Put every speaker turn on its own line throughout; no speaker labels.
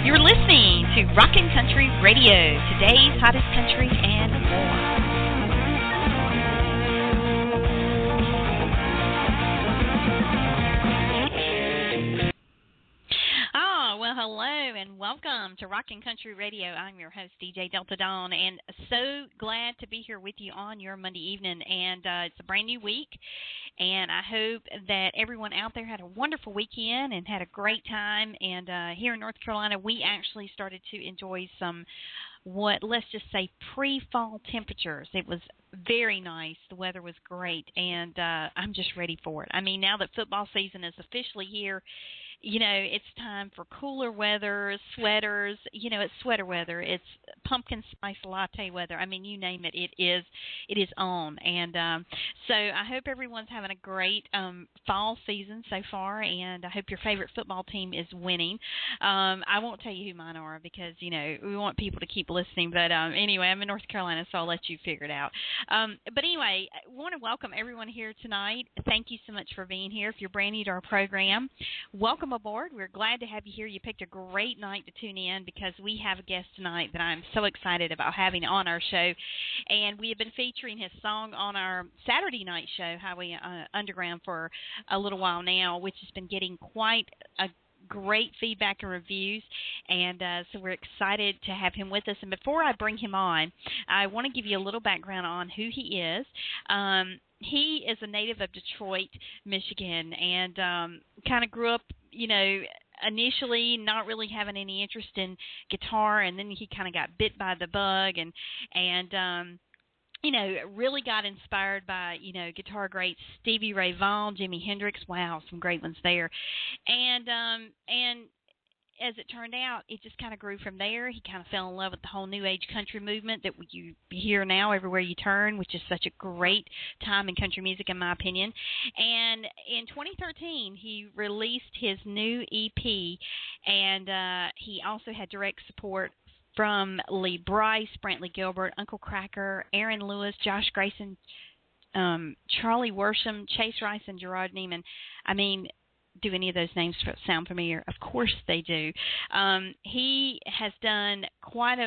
You're listening to Rockin' Country Radio, today's hottest country and more. Well, hello and welcome to Rockin' Country Radio. I'm your host, DJ Delta Dawn, and so glad to be here with you on your Monday evening. And it's a brand new week, and I hope that everyone out there had a wonderful weekend and had a great time. And here in North Carolina, we actually started to enjoy some, let's just say, pre-fall temperatures. It was very nice. The weather was great, and I'm just ready for it. I mean, now that football season is officially here, you know, it's time for cooler weather, sweaters. You know, it's sweater weather. It's pumpkin spice latte weather. I mean, you name it, it is on. And so I hope everyone's having a great fall season so far, and I hope your favorite football team is winning. I won't tell you who mine are because, you know, we want people to keep listening. But anyway, I'm in North Carolina, so I'll let you figure it out. But anyway, I want to welcome everyone here tonight. Thank you so much for being here. If you're brand new to our program, welcome aboard. We're glad to have you here. You picked a great night to tune in because we have a guest tonight that I'm so excited about having on our show. And we have been featuring his song on our Saturday night show, Highway Underground, for a little while now, which has been getting quite a great feedback and reviews, and so we're excited to have him with us. And before I bring him on, I want to give you a little background on who he is. He is a native of Detroit, Michigan, and kind of grew up, you know, initially not really having any interest in guitar, and then he kind of got bit by the bug, and you know, really got inspired by, you know, guitar greats Stevie, Vaughn, Jimi, Hendrix. Wow, some great ones there. And as it turned out, it just kind of grew from there. He kind of fell in love with the whole new age country movement that you hear now everywhere you turn, which is such a great time in country music, in my opinion. And in 2013, he released his new EP, and he also had direct support from Lee Brice, Brantley Gilbert, Uncle Kracker, Aaron Lewis, Josh Gracin, Charlie Worsham, Chase Rice and Jerrod Niemann. I mean, do any of those names sound familiar? Of course they do. He has done quite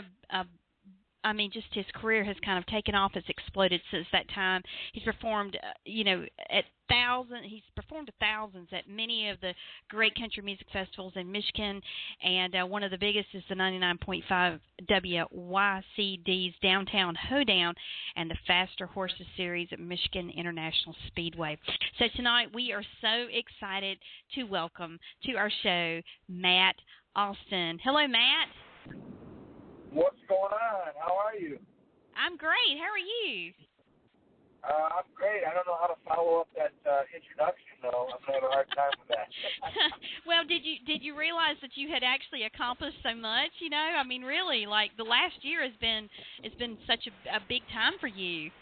I mean, just his career has kind of taken off. It's exploded since that time. He's performed, you know, he's performed to thousands at many of the great country music festivals in Michigan, and one of the biggest is the 99.5 WYCD's Downtown Hoedown and the Faster Horses Series at Michigan International Speedway. So tonight we are so excited to welcome to our show Matt Austin. Hello, Matt.
What's going on? How are you?
I'm great. How are you?
I'm great. I don't know how to follow up that introduction, though. I'm going to have a hard time with that.
Well, did you realize that you had actually accomplished so much? You know, I mean, really, like the last year has been such a big time for you.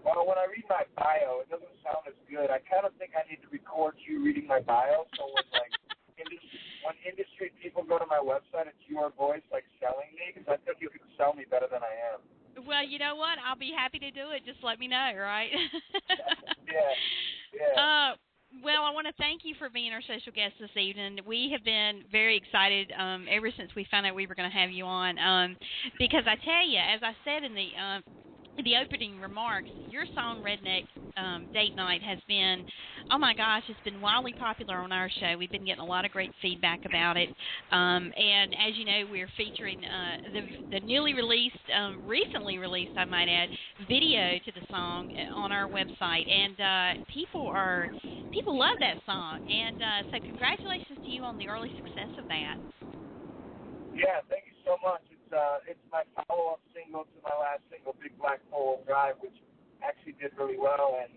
Well, when I read my bio, it doesn't sound as good. I kind of think I need to record you reading my bio, so when industry people go to my website, it's your voice, like, selling me, because I think you can sell me better than I am.
Well, you know what? I'll be happy to do it. Just let me know, right?
Yeah.
Well, I want to thank you for being our special guest this evening. We have been very excited ever since we found out we were going to have you on, because I tell you, as I said in the opening remarks, your song Redneck Date Night has been, oh my gosh, it's been wildly popular on our show. We've been getting a lot of great feedback about it. And as you know, we're featuring the newly released, recently released, I might add, video to the song on our website. And people love that song. And so congratulations to you on the early success of that.
Yeah, thank you so much. It's my follow-up single to my last single, Big Black Pole Drive, which actually did really well. And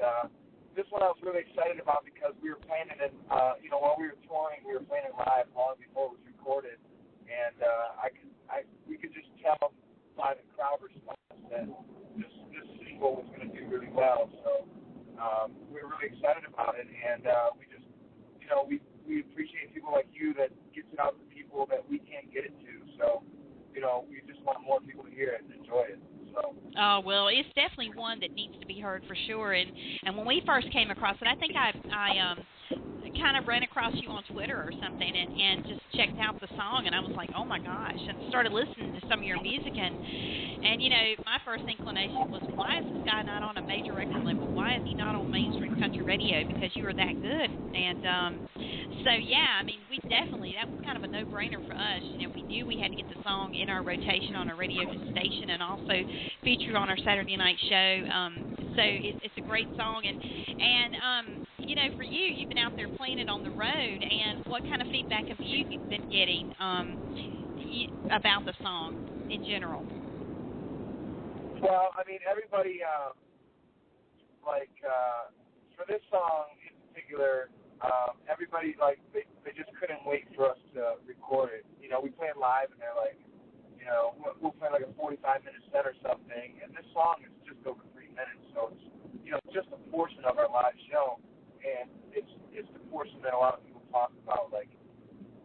this one I was really excited about because we were playing it in, while we were touring, we were playing it live long before it was recorded. And we could just tell by the crowd response that this single was going to do really well. So we were really excited about it. And we just, we appreciate people like you that gets it out to people that we can't get it to. So, we just want more people to hear it and enjoy it. So.
Oh, well, it's definitely one that needs to be heard for sure. And when we first came across it, I think I kind of ran across you on Twitter or something and just checked out the song, and I was like, oh my gosh, and started listening to some of your music, and you know, my first inclination was, why is this guy not on a major record label? Why is he not on mainstream country radio? Because you were that good. And so yeah, I mean, we definitely, that was kind of a no-brainer for us. You know, we knew we had to get the song in our rotation on a radio station and also featured on our Saturday night show. So it's a great song, and you know, for you, you've been out there playing it on the road, and what kind of feedback have you been getting about the song in general?
Well, I mean, everybody, for this song in particular, everybody, like, they just couldn't wait for us to record it. You know, we play it live, and they're like, you know, we'll play like a 45-minute set or something, and this song is just over 3 minutes, so it's, you know, just a portion of our live show, and it's the portion that a lot of people talk about, like,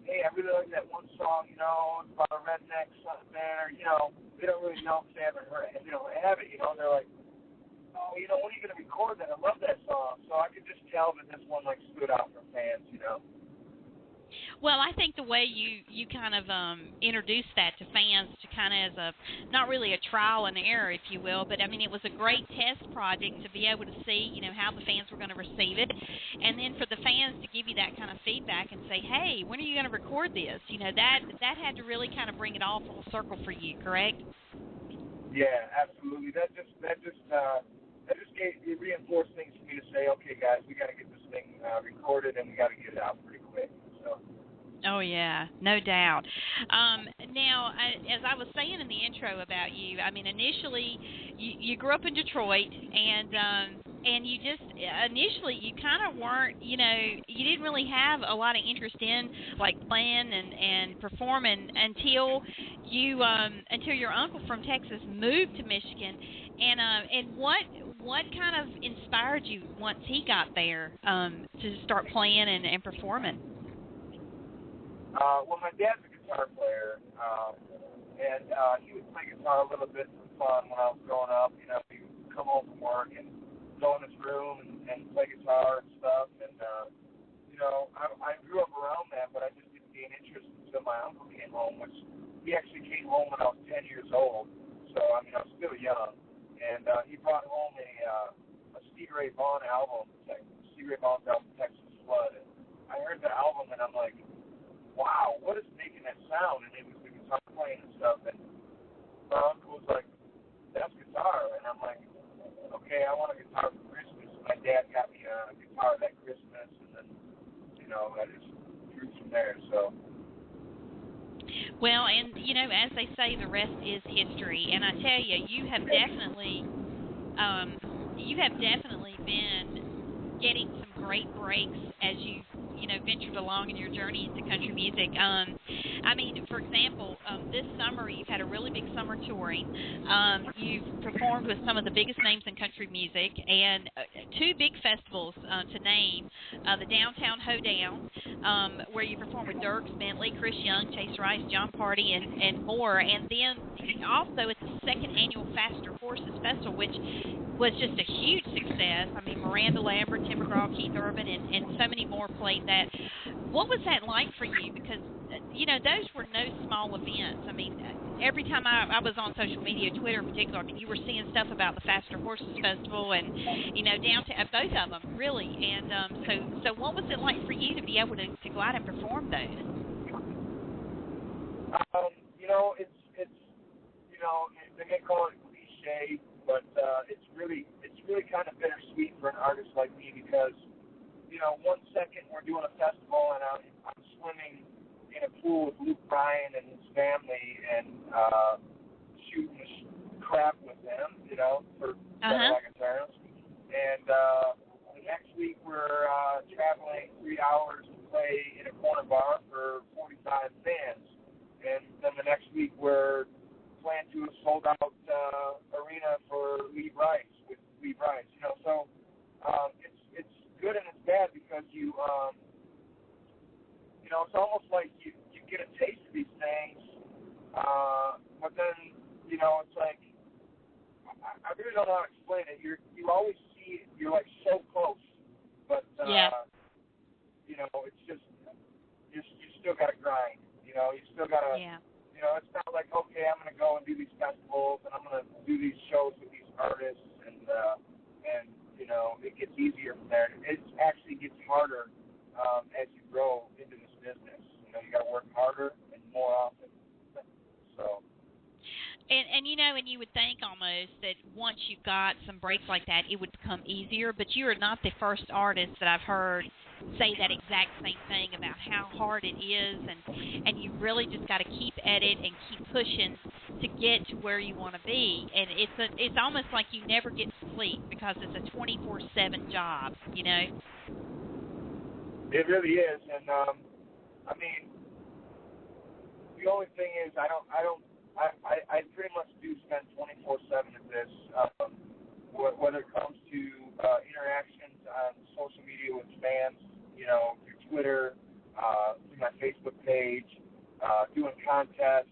hey, I really like that one song, you know, it's about a redneck something, or, you know, they don't really know if they haven't heard it, you know, they have it, you know, and they're like, oh, you know, when are you going to record that? I love that song. So I could just tell that this one, like, stood out for fans, you know.
Well, I think the way you kind of introduced that to fans, to kind of as a, not really a trial and error, if you will, but I mean, it was a great test project to be able to see, you know, how the fans were going to receive it, and then for the fans to give you that kind of feedback and say, hey, when are you going to record this? You know, that had to really kind of bring it all full circle for you, correct?
Yeah, absolutely. That just reinforced things for me to say, okay, guys, we got to get this thing recorded, and we got to get it out pretty quick. So.
Oh, yeah, no doubt. Now, as I was saying in the intro about you, I mean, initially, you grew up in Detroit, and you just, initially, you kind of weren't, you know, you didn't really have a lot of interest in, like, playing and performing until your uncle from Texas moved to Michigan, and what kind of inspired you once he got there to start playing and performing?
Well, my dad's a guitar player, and he would play guitar a little bit for fun when I was growing up. You know, he would come home from work and go in his room and play guitar and stuff. And, you know, I grew up around that, but I just didn't gain interest until my uncle came home, which he actually came home when I was 10 years old. So, I mean, I was still young. And he brought home a Stevie Vaughn album, Stevie Vaughn's album, Texas Flood. And I heard the album, and I'm like, wow, what is making that sound? And it was the guitar playing and stuff. And my uncle was like, that's guitar. And I'm like, okay, I want a guitar for Christmas. My dad got me a guitar that Christmas. And then, you know, I just grew from there. So.
Well, and, you know, as they say, the rest is history. And I tell you, you have definitely been getting some great breaks as you've, you know, ventured along in your journey into country music. I mean, for example, this summer you've had a really big summer touring. You've performed with some of the biggest names in country music, and two big festivals to name, the Downtown Hoedown, where you performed with Dirks, Bentley, Chris Young, Chase Rice, John Party, and more. And then also it's the second annual Faster Horses Festival, which was just a huge success. I mean, Miranda Lambert, Tim McGraw, Keith Urban, and so many more played that. What was that like for you? Because, you know, those were no small events. I mean, every time I was on social media, Twitter in particular, I mean, you were seeing stuff about the Faster Horses Festival and, you know, downtown, both of them, really. And so what was it like for you to be able to go out and perform those?
You know, it's you know, they may call it cliche, but it's really kind of bittersweet for an artist like me because, you know, one second we're doing a festival and I'm swimming in a pool with Lee Brice and his family and shooting crap with them, you know, for better lack of terms. And the next week we're traveling 3 hours to play in a corner bar for 45 bands. And then the next week we're playing to a sold-out arena for Lee Brice with Lee Brice. You know, so it's good and it's bad because you know, it's almost like you get a taste of these things, but then, you know, it's like I really don't know how to explain it. You always see it, you're like so close, but you know, it's just you still got to grind. You know, you still got to.
Yeah.
You know, it's not like, okay, I'm going to go and do these festivals and I'm going to do these shows with these artists and you know, it gets easier from there. It actually gets harder as you grow into this business. You know, you got to work harder and more often. So.
And you know, and you would think almost that once you've got some breaks like that, it would become easier. But you are not the first artist that I've heard say that exact same thing about how hard it is, and you really just got to keep at it and keep pushing to get to where you want to be. And it's almost like you never get to sleep because it's a 24/7 job. You know.
It really is, and I mean, the only thing is I pretty much do spend 24/7 at this, whether it comes to interactions on social media with fans, you know, through Twitter, through my Facebook page, doing contests,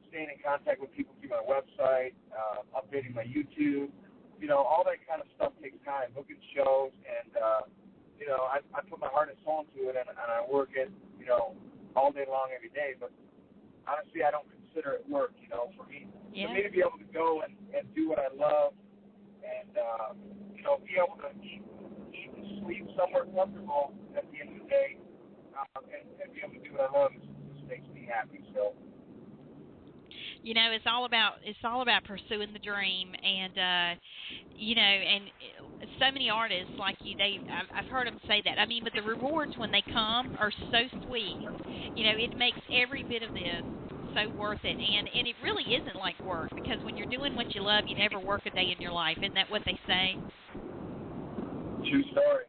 staying in contact with people through my website, updating my YouTube, you know, all that kind of stuff takes time, booking shows, and, you know, I put my heart and soul into it, and I work it, you know, all day long, every day, but honestly, I don't consider it work, you know, for me to be able to go and do what I love and, you know, be able to eat and sleep somewhere comfortable at the end of the day and be able to do what I love just makes me happy. So,
you know, it's all about pursuing the dream, and you know, and so many artists like you, I've heard them say that. I mean, but the rewards when they come are so sweet. You know, it makes every bit of this so worth it, and it really isn't like work, because when you're doing what you love, you never work a day in your life. Isn't that what they say?
True story.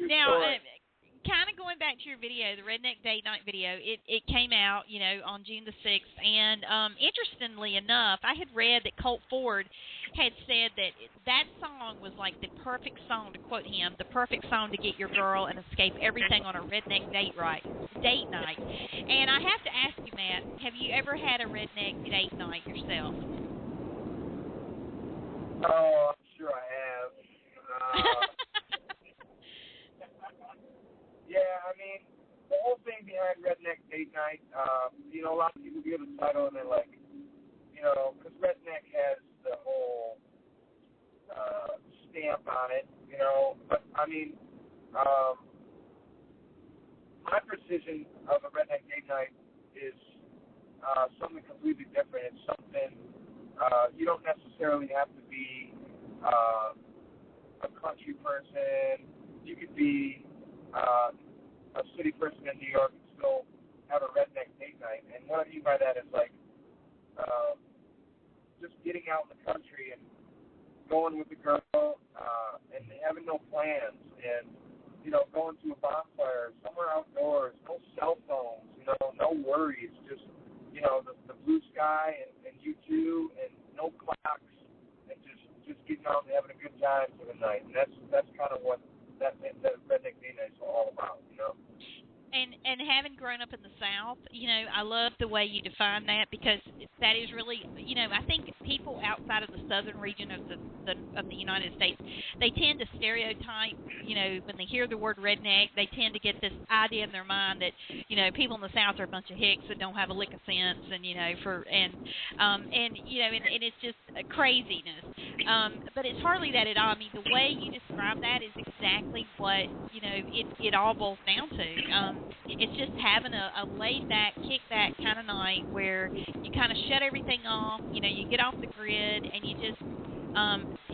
Now, kind of going back to your video, the Redneck Date Night video, it came out, you know, on June the 6th, and interestingly enough, I had read that Colt Ford had said that that song was like the perfect song, to quote him, the perfect song to get your girl and escape everything on a redneck date night. And I have to ask you, Matt, have you ever had a redneck date night yourself?
Oh, I'm sure I have. Yeah, I mean, the whole thing behind Redneck Date Night, you know, a lot of people give the title and they're like, you know, because Redneck has the whole stamp on it, you know. But, I mean, my precision of a Redneck Date Night is something completely different. It's something, you don't necessarily have to be a country person. You could be a city person in New York and still have a redneck date night. And what I mean by that is like just getting out in the country and going with the girl and having no plans and, you know, going to a bonfire somewhere outdoors, no cell phones, you know, no worries, just, you know, the blue sky and you two and no clocks and just getting out and having a good time for the night. And that's kind of what that Redneck Date Night is all about, you know.
And having grown up in the South, you know, I love the way you define that, because that is really, you know, I think people outside of the southern region of the United States, they tend to stereotype, you know, when they hear the word redneck, they tend to get this idea in their mind that, you know, people in the South are a bunch of hicks that don't have a lick of sense, and, you know, and you know, and it's just craziness. But it's hardly that at all. I mean, the way you describe that is exactly what, you know, it all boils down to. It's just having a laid-back, kick-back kind of night where you kind of shut everything off, you know, you get off the grid, and you just,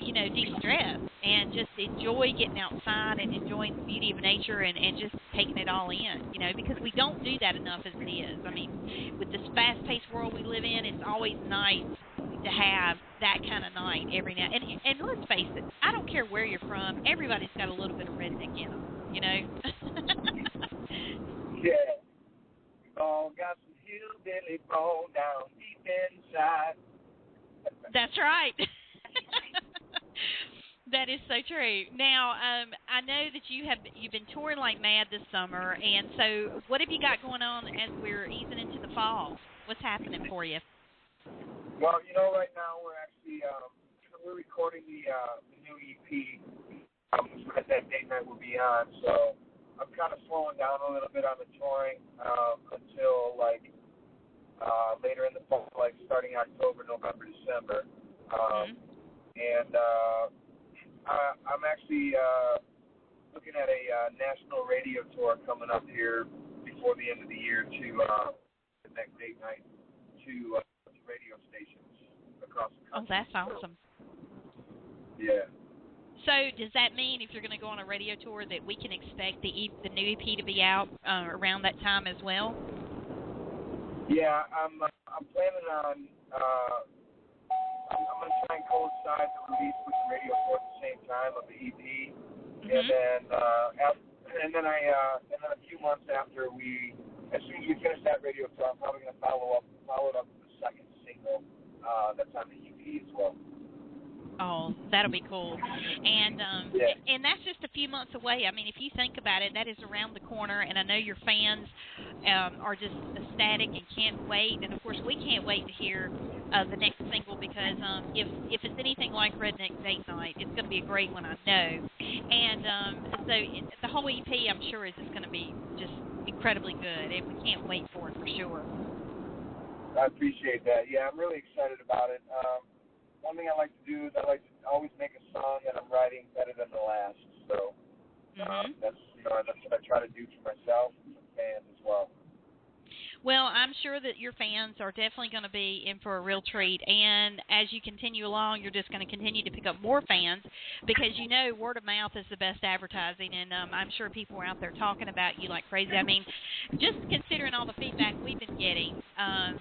you know, de-stress and just enjoy getting outside and enjoying the beauty of nature and just taking it all in, you know, because we don't do that enough as it is. I mean, with this fast-paced world we live in, it's always nice to have that kind of night every now. And let's face it, I don't care where you're from, everybody's got a little bit of redneck in them, you know.
Yeah. We've all got some hillbilly bone down deep inside.
That's right. That is so true. Now, I know that you've been touring like mad this summer, and so what have you got going on as we're easing into the fall? What's happening for you?
Well, you know, right now we're actually we're recording the new EP, Redneck Date Night will be on. So I'm kind of slowing down a little bit on the touring until later in the fall, starting October, November, December. And I'm actually looking at a national radio tour coming up here before the end of the year to Redneck Date Night to radio stations across the country.
Oh, that's awesome.
Yeah.
So does that mean if you're going to go on a radio tour that we can expect the new EP to be out around that time as well? Yeah,
I'm planning on. I'm going to try and coincide the release with the radio tour at the same time of the EP, and then a few months after as soon as we finish that radio tour, I'm probably going to follow it up with the second single that's on the EP as well.
Oh, that'll be cool. And and that's just a few months away. I mean, if you think about it, that is around the corner, and I know your fans are just ecstatic and can't wait. And, of course, we can't wait to hear the next single because if it's anything like Redneck Date Night, it's going to be a great one, I know. And so the whole EP, I'm sure, is just going to be just incredibly good, and we can't wait for it for sure.
I appreciate that. Yeah, I'm really excited about it. One thing I like to do is I like to always make a song that I'm writing better than the last. So that's what I try to do for myself and for fans as well.
Well, I'm sure that your fans are definitely going to be in for a real treat. And as you continue along, you're just going to continue to pick up more fans because, word of mouth is the best advertising. And I'm sure people are out there talking about you like crazy. I mean, just considering all the feedback we've been getting, and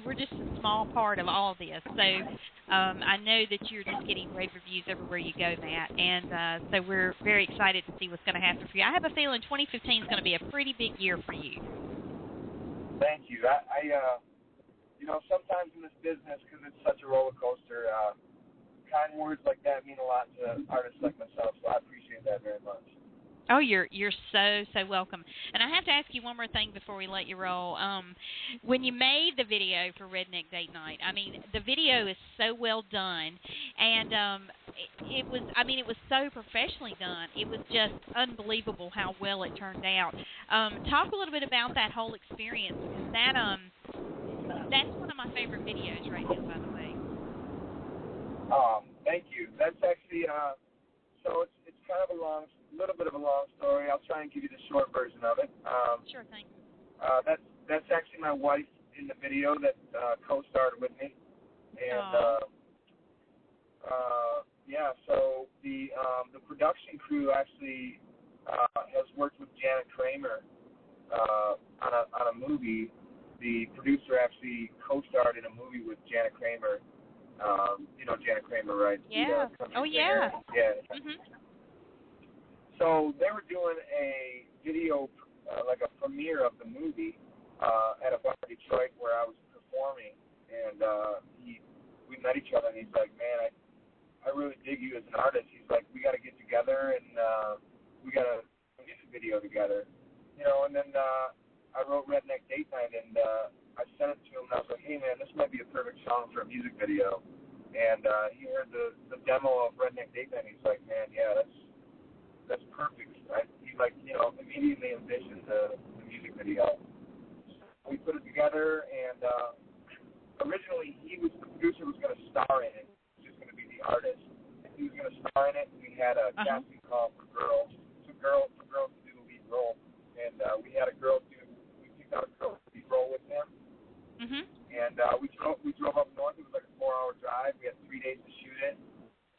we're just a small part of all of this. So I know that you're just getting rave reviews everywhere you go, Matt. And so we're very excited to see what's going to happen for you. I have a feeling 2015 is going to be a pretty big year for you.
Thank you. I sometimes in this business, because it's such a roller coaster, kind words like that mean a lot to artists like myself, so I appreciate that very much.
Oh, you're so welcome. And I have to ask you one more thing before we let you roll. When you made the video for Redneck Date Night, I mean, the video is so well done, and it was so professionally done. It was just unbelievable how well it turned out. Talk a little bit about that whole experience, because that's one of my favorite videos right now, by the way.
Thank you. That's actually so it's kind of a little bit of a long story. I'll try and give you the short version of it.
Sure thing.
That's actually my wife in the video that co-starred with me, and so the production crew actually has worked with Janet Kramer on a movie. The producer actually co-starred in a movie with Janet Kramer. Janet Kramer, right?
Yeah. Yeah.
Yeah.
Mhm.
So they were doing a video, like a premiere of the movie at a bar in Detroit where I was performing, and we met each other, and he's like, man, I really dig you as an artist. He's like, we got to get together, and we got to do a music video together. And then I wrote Redneck Date Night, and I sent it to him, and I was like, hey, man, this might be a perfect song for a music video. And he heard the demo of Redneck Date Night, and he's like, man, yeah, that's perfect. He immediately envisioned the music video. We put it together, and originally the producer was going to star in it. He was just going to be the artist. He was going to star in it. We had a casting call for girls to do the lead role, and we picked out a girl to lead role with him.
Mhm.
And we drove up north. It was like a 4-hour drive. We had 3 days to shoot it,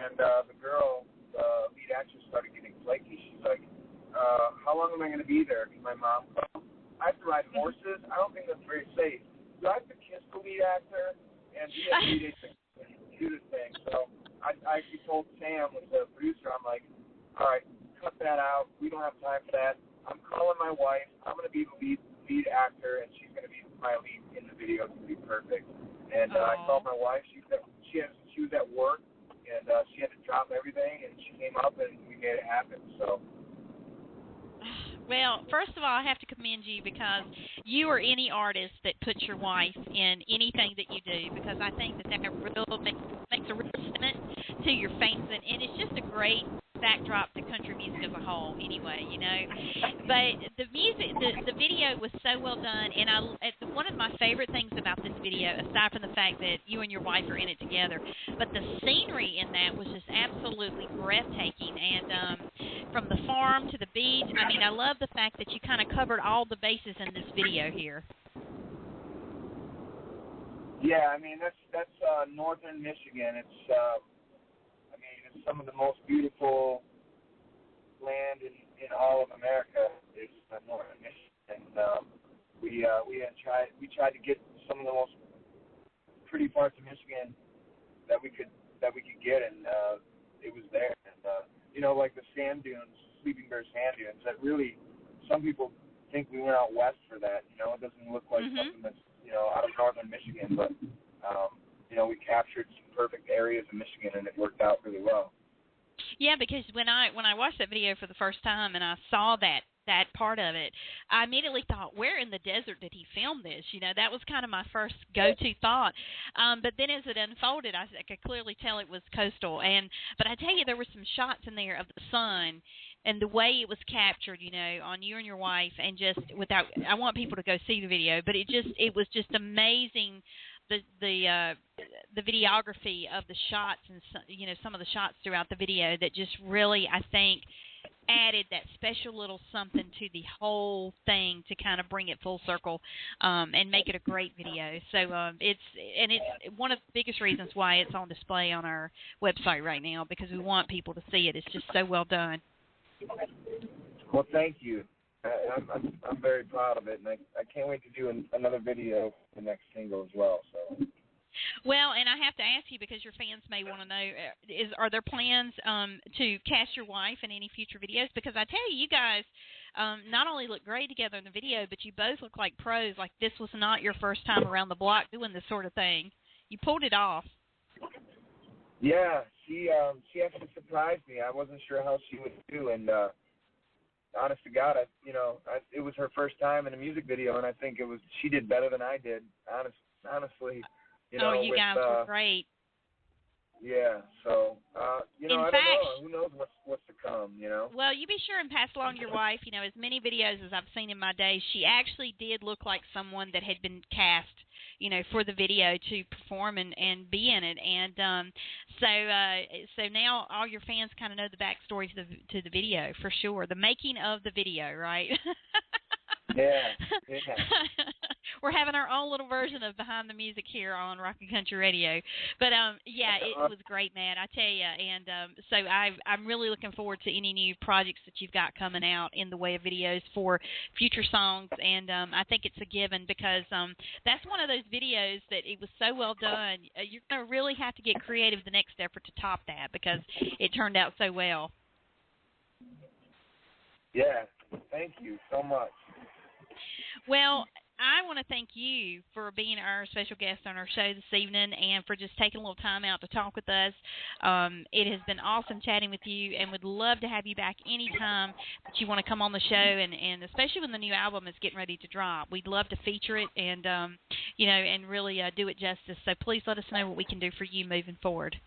and the girl, the lead actress, started getting flaky. She's like, how long am I going to be there? Because my mom comes. I have to ride horses. I don't think that's very safe. Do I have to kiss the lead actor? And we had 3 days to do this thing. So I actually told Sam, the producer, I'm like, all right, cut that out. We don't have time for that. I'm calling my wife. I'm going to be the lead actor, and she's going to be my lead in the video. It's going to be perfect. And I called my wife. She was at work, and she had to drop everything, and she came up, and we made it happen. So.
Well, first of all, I have to commend you because you are any artist that puts your wife in anything that you do, because I think that really makes it's a real sentiment to your fans, and it's just a great backdrop to country music as a whole anyway, you know. But the music, the video was so well done, and one of my favorite things about this video, aside from the fact that you and your wife are in it together, but the scenery in that was just absolutely breathtaking. And from the farm to the beach, I mean, I love the fact that you kind of covered all the bases in this video here.
Yeah, I mean, that's northern Michigan. It's some of the most beautiful land in all of America is northern Michigan. And we tried to get some of the most pretty parts of Michigan that we could get, and it was there. And you know, like the sand dunes, Sleeping Bear sand dunes. That really, some people think we went out west for that. You know, it doesn't look like something that's out of northern Michigan, but we captured some perfect areas of Michigan, and it worked out really well.
Yeah, because when I watched that video for the first time and I saw that part of it, I immediately thought, where in the desert did he film this? You know, that was kind of my first go-to thought. But then as it unfolded, I could clearly tell it was coastal. But I tell you, there were some shots in there of the sun and the way it was captured, you know, on you and your wife, and just without, I want people to go see the video, but it was just amazing. The videography of the shots, and some of the shots throughout the video that just really, I think, added that special little something to the whole thing to kind of bring it full circle and make it a great video. So it's one of the biggest reasons why it's on display on our website right now, because we want people to see it. It's just so well done.
Well, thank you. I'm very proud of it, and I can't wait to do another video for the next single as well. So.
Well, and I have to ask you, because your fans may want to know, are there plans to cast your wife in any future videos? Because I tell you, you guys not only look great together in the video, but you both look like pros. Like this was not your first time around the block doing this sort of thing. You pulled it off.
Yeah, she actually surprised me. I wasn't sure how she would do, and honest to God, it was her first time in a music video, and I think she did better than I did. Honestly, you
guys were great.
Yeah, so
in
I
fact,
don't know. Who knows what's to come?
Well, you be sure and pass along to your wife. As many videos as I've seen in my day, she actually did look like someone that had been cast, for the video to perform and be in it. And so now all your fans kind of know the backstory to the video for sure. The making of the video, right?
Yeah.
We're having our own little version of Behind the Music here on Rockin' Country Radio. But, it was great, man, I tell you. And so I'm really looking forward to any new projects that you've got coming out in the way of videos for future songs. And I think it's a given, because that's one of those videos that it was so well done. You're going to really have to get creative the next effort to top that, because it turned out so well.
Yeah, thank you so much.
Well, I want to thank you for being our special guest on our show this evening, and for just taking a little time out to talk with us. It has been awesome chatting with you, and would love to have you back anytime that you want to come on the show, and especially when the new album is getting ready to drop. We'd love to feature it and, and really do it justice. So please let us know what we can do for you moving forward.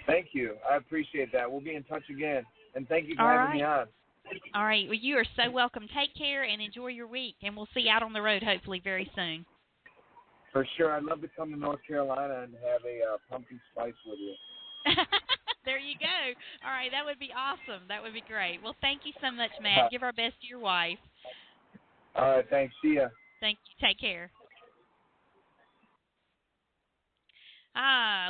Thank you. I appreciate that. We'll be in touch again, and thank you for having me on.
All right. Well, you are so welcome. Take care and enjoy your week, and we'll see you out on the road hopefully very soon.
For sure. I'd love to come to North Carolina and have a pumpkin spice with you.
There you go. All right. That would be awesome. That would be great. Well, thank you so much, Matt. Give our best to your wife.
All right. Thanks. See ya.
Thank you. Take care.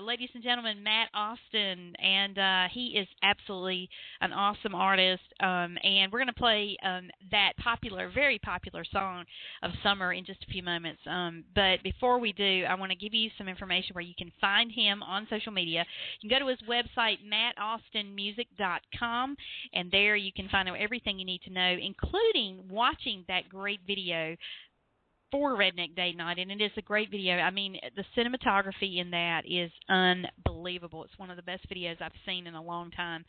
Ladies and gentlemen, Matt Austin, and he is absolutely an awesome artist, and we're going to play that very popular song of summer in just a few moments. But before we do, I want to give you some information where you can find him on social media. You can go to his website, mattaustinmusic.com, and there you can find out everything you need to know, including watching that great video for Redneck Date Night, and it is a great video. I mean, the cinematography in that is unbelievable. It's one of the best videos I've seen in a long time.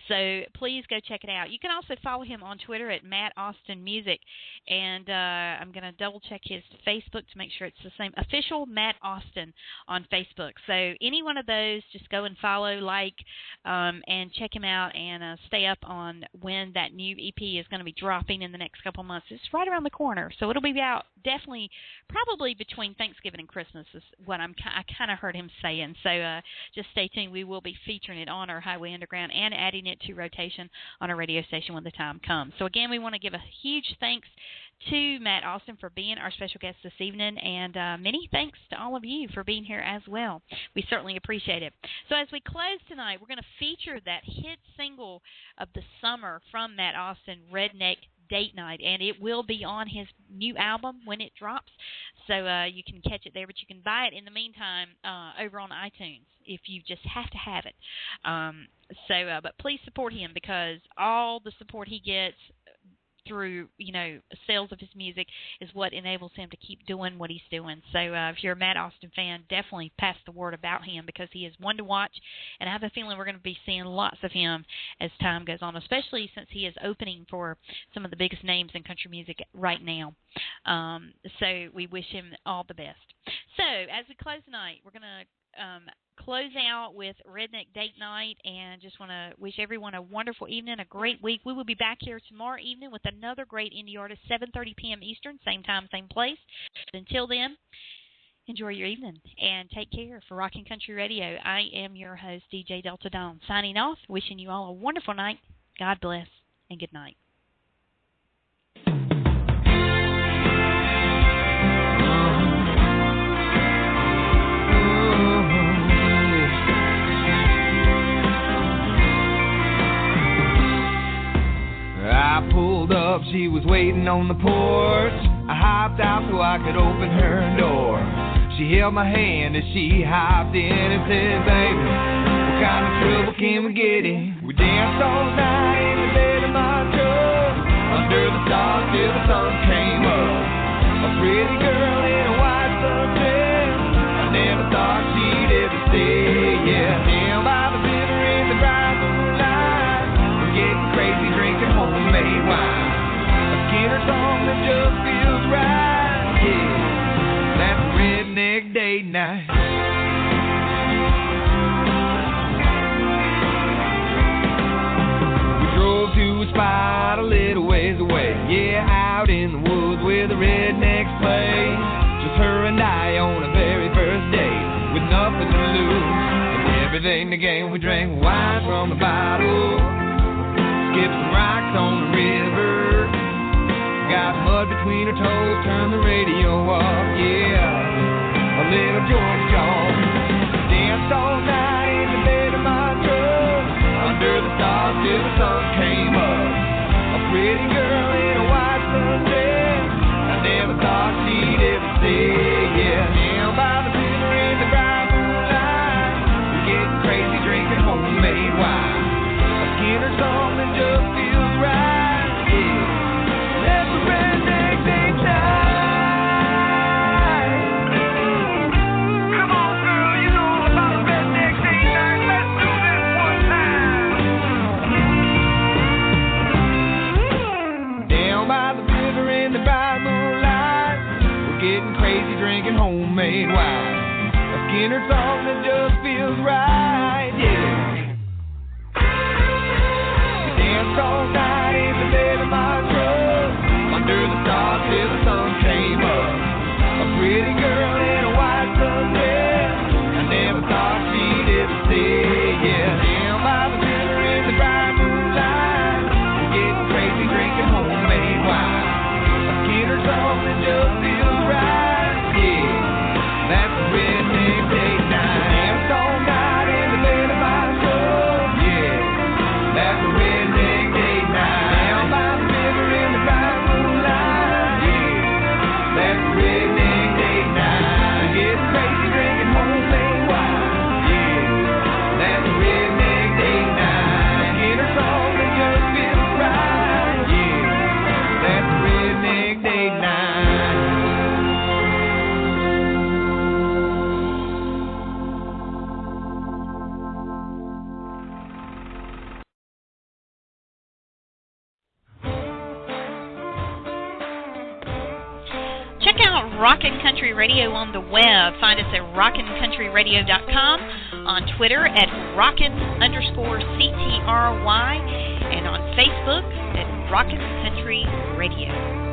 So please go check it out. You can also follow him on Twitter at Matt Austin Music, and I'm going to double check his Facebook to make sure it's the same. Official Matt Austin on Facebook. So any one of those, just go and follow, like, and check him out, and stay up on when that new EP is going to be dropping in the next couple months. It's right around the corner, so it'll be out definitely probably between Thanksgiving and Christmas is what I kind of heard him saying. So just stay tuned. We will be featuring it on our Highway Underground and adding it to rotation on our radio station when the time comes. So again, we want to give a huge thanks to Matt Austin for being our special guest this evening, and many thanks to all of you for being here as well. We certainly appreciate it. So as we close tonight, we're going to feature that hit single of the summer from Matt Austin, Redneck Date Night, and it will be on his new album when it drops, so you can catch it there, but you can buy it in the meantime over on iTunes if you just have to have it. But please support him, because all the support he gets through, sales of his music is what enables him to keep doing what he's doing. So if you're a Matt Austin fan, definitely pass the word about him, because he is one to watch, and I have a feeling we're going to be seeing lots of him as time goes on, especially since he is opening for some of the biggest names in country music right now. So we wish him all the best. So as we close tonight, we're going to close out with Redneck Date Night, and just want to wish everyone a wonderful evening, a great week. We will be back here tomorrow evening with another great indie artist, 7:30 p.m. Eastern, same time, same place. But until then, enjoy your evening and take care. For Rockin' Country Radio, I am your host, DJ Delta Dawn, signing off, wishing you all a wonderful night. God bless, and good night.
I pulled up, she was waiting on the porch. I hopped out so I could open her door. She held my hand as she hopped in and said, baby, what kind of trouble can we get in? We danced all night in the bed of my truck, under the stars till the sun came up. A pretty girl in a white sunset, I never thought she'd ever stay. Yeah, down by the river in the bright moonlight, we're getting crazy drinking homemade wine. A Skinner song that just feels right. Yeah, that's Redneck Date Night. We drove to a spot a little ways away. Yeah, out in the woods where the rednecks play. Just her and I on a very first date, with nothing to lose and everything to gain. We drank wine from a bottle, skipped some rocks on the river, got mud between her toes, turned the radio up. Yeah, a little George Jones. Danced all night in the bed of my truck, under the stars till the sun came up. A pretty girl in a white sunset, I never thought she'd ever stay. Yeah, down by the river in the bright moonlight, we're getting crazy drinking homemade wine. A Skinner song that just feels right. Yeah, that's a Redneck Date Night. Come on, girl, you know all about a Redneck Date Night. Let's do this one time. Down by the river in the bright moonlight, we're getting crazy drinking homemade wine. A Skinner song that just feels right. Yeah. We danced all night in the bed of my truck, under the stars till the sun came up. A pretty girl in a white sunset, I never thought she'd ever stay. Yeah, down by the river in the bright moonlight, we're getting crazy drinking homemade wine. A Skinner song that just feels right. Yeah, that's a Redneck Date Night. Danced all night in the bed of my truck. Yeah, that's a Redneck Date Night.
Rockin' Country Radio on the web. Find us at rockincountryradio.com, on Twitter at Rockin_CTRY, and on Facebook at Rockin' Country Radio.